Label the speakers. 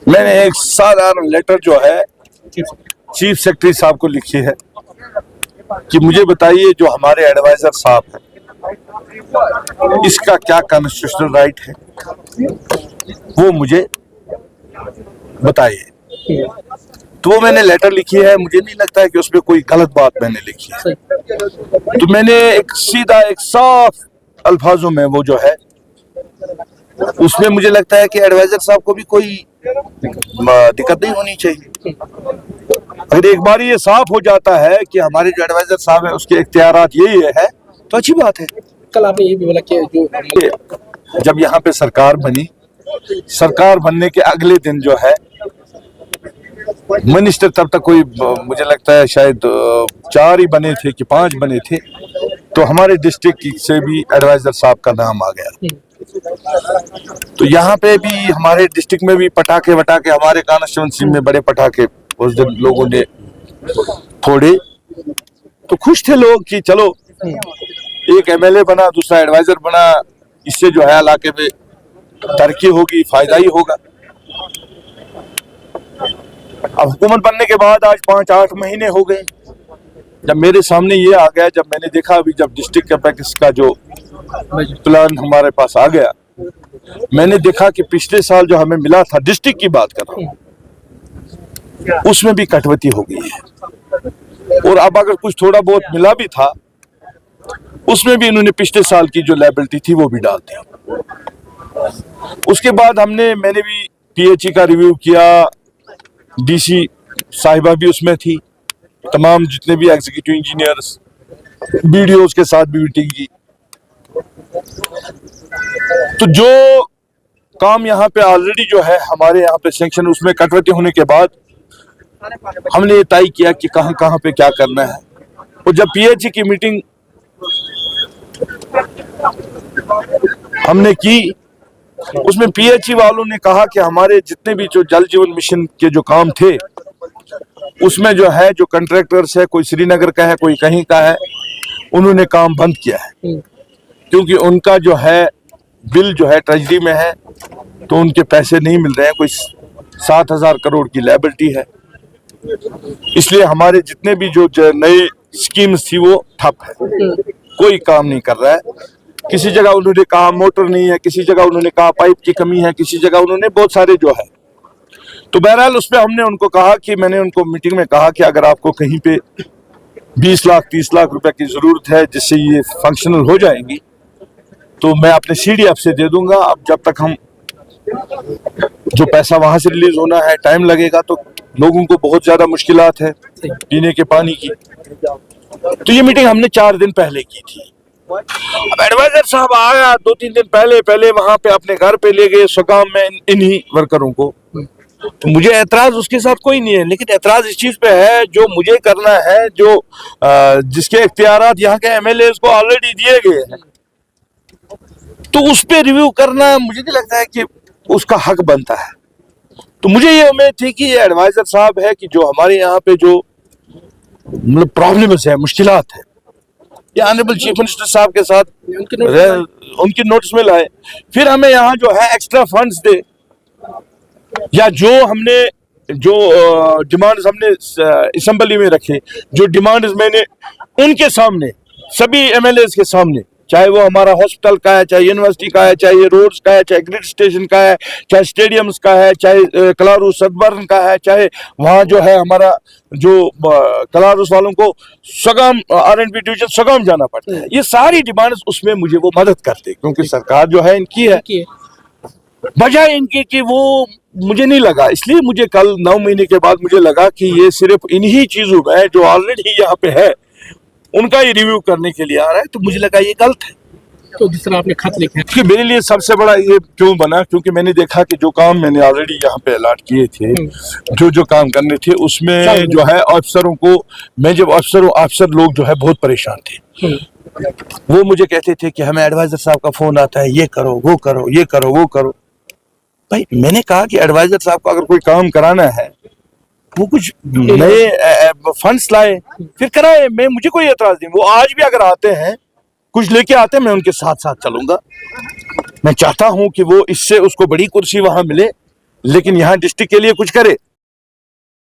Speaker 1: मैंने एक साधारण लेटर जो है चीफ सेक्रेटरी साहब को लिखी है कि मुझे बताइए जो हमारे एडवाइजर साहब हैं इसका क्या कॉन्स्टिट्यूशनल राइट है, वो मुझे बताइए। तो वो मैंने लेटर लिखी है, मुझे नहीं लगता है कि उसमें कोई गलत बात मैंने लिखी है। तो मैंने एक सीधा एक साफ अल्फाजों में वो जो है उसमें मुझे लगता है कि एडवाइजर साहब को भी कोई दिक्कत नहीं होनी चाहिए। अगर एक बार ये साफ हो जाता है कि हमारे जो एडवाइजर साहब है उसके इख्तियारात यही है तो अच्छी बात है।
Speaker 2: कल आपने ये भी बोला कि जो
Speaker 1: जब यहाँ पे सरकार बनी, सरकार बनने के अगले दिन जो है मिनिस्टर तब तक कोई मुझे लगता है शायद 4 ही बने थे कि 5 बने थे, तो हमारे डिस्ट्रिक्ट से भी एडवाइजर साहब का नाम आ गया। तो यहाँ पे भी हमारे डिस्ट्रिक्ट में भी पटाखे वटाखे, हमारे कॉन्स्टिट्यूंसी में बड़े पटाखे उस दिन लोगों ने फोड़े, तो खुश थे लोग कि चलो एक एमएलए बना, दूसरा एडवाइजर बना, इससे जो है इलाके में तरक्की होगी, फायदा ही होगा। अब हुकूमत बनने के बाद आज 5-8 महीने हो गए, जब मेरे सामने ये आ गया, जब मैंने देखा अभी जब डिस्ट्रिक्ट कैपेक्स का जो प्लान हमारे पास आ गया, मैंने देखा कि पिछले साल जो हमें मिला था, डिस्ट्रिक्ट की बात कर रहा हूँ, उसमें भी कटौती हो गई है। और अब अगर कुछ थोड़ा बहुत मिला भी था उसमें भी इन्होंने पिछले साल की जो लायबिलिटी थी वो भी डाल दी। उसके बाद मैंने भी पीएचई का रिव्यू किया, डीसी साहिबा भी उसमें थी, तमाम जितने भी एग्जीक्यूटिव इंजीनियर्स, बीडीओ के साथ भी मीटिंग की। तो जो काम यहाँ पे ऑलरेडी जो है हमारे यहाँ पे सैंक्शन, उसमें कटौती होने के बाद हमने ये तय किया कि कहाँ कहाँ पे क्या करना है। और जब पीएचई की मीटिंग हमने की, उसमें पीएचई वालों ने कहा कि हमारे जितने भी जो जल जीवन मिशन के जो काम थे उसमें जो है जो कॉन्ट्रैक्टर्स है, कोई श्रीनगर का है, कोई कहीं का है, उन्होंने काम बंद किया है क्योंकि उनका जो है बिल जो है ट्रेजरी में है, तो उनके पैसे नहीं मिल रहे हैं। कोई 7,000 करोड़ की लायबिलिटी है, इसलिए हमारे जितने भी जो नए स्कीम्स थी वो ठप है, कोई काम नहीं कर रहा है। किसी जगह उन्होंने कहा मोटर नहीं है, किसी जगह उन्होंने कहा पाइप की कमी है, किसी जगह उन्होंने बहुत सारे जो है। तो बहरहाल उसमें हमने उनको कहा कि मैंने उनको मीटिंग में कहा कि अगर आपको कहीं पे 20 लाख 30 लाख रुपए की जरूरत है जिससे ये फंक्शनल हो जाएंगी तो मैं अपने सीडीएफ से दे दूंगा। अब जब तक हम जो पैसा वहां से रिलीज होना है टाइम लगेगा, तो लोगों को बहुत ज्यादा मुश्किलात है पीने के पानी की। तो ये मीटिंग हमने 4 दिन पहले की थी। अब एडवाइजर साहब आया 2-3 दिन पहले वहां पे अपने घर पे ले गए सुगाम में इन्हीं वर्करों को। तो मुझे एतराज उसके साथ कोई नहीं है, लेकिन एतराज इस चीज पे है जो मुझे करना है, जो जिसके इख्तियारात यहाँ के एमएलए को ऑलरेडी दिए गए हैं, तो उस पे रिव्यू करना मुझे नहीं लगता है कि उसका हक बनता है। तो मुझे ये उम्मीद थी कि ये एडवाइजर साहब है कि जो हमारे यहाँ पे जो मतलब प्रॉब्लम्स है, मुश्किलात है, ये ऑनरेबल चीफ मिनिस्टर साहब के साथ उनकी नोटिस में लाए, फिर हमें यहाँ जो है एक्स्ट्रा फंड्स दे, या जो हमने जो डिमांड्स हमने असेंबली में रखे, जो डिमांड्स मैंने उनके सामने सभी एमएलए के सामने, चाहे वो हमारा हॉस्पिटल का है, चाहे यूनिवर्सिटी का है, चाहे ये रोड्स का है, चाहे ग्रिड स्टेशन का है, चाहे स्टेडियम्स का है, चाहे कलारूस सदबर्न का है, चाहे वहाँ जो है हमारा जो कलारूस वालों को सगम R&B डिवीजन सगम जाना पड़ता है, ये सारी डिमांड्स उसमें मुझे वो मदद करते, क्योंकि सरकार जो है इनकी है, बजाय इनकी कि वो मुझे नहीं लगा। इसलिए मुझे कल 9 महीने के बाद मुझे लगा कि ये सिर्फ इन्हीं चीजों में जो ऑलरेडी यहाँ पे है उनका ही रिव्यू करने के लिए आ रहा है, तो मुझे लगा ये गलत है।
Speaker 2: तो जिस तरह आपने खत लिखा है,
Speaker 1: कि मेरे लिए सबसे बड़ा ये क्यों बना, क्योंकि मैंने देखा कि जो काम मैंने ऑलरेडी यहाँ पे अलॉट किए थे, जो काम करने थे, उसमें जो है अफसरों को, मैं जब अफसर लोग जो है बहुत परेशान थे। वो मुझे कहते थे कि हमें एडवाइजर साहब का फोन आता है, ये करो वो करो, ये करो वो करो। भाई मैंने कहा कि एडवाइजर साहब को अगर कोई काम कराना है वो कुछ नए फंड्स लाए फिर कराए, मुझे कोई एतराज नहीं। वो आज भी अगर आते हैं कुछ लेके आते हैं, मैं उनके साथ साथ चलूंगा। मैं चाहता हूं कि वो इससे उसको बड़ी कुर्सी वहां मिले लेकिन यहाँ डिस्ट्रिक्ट के लिए कुछ करे।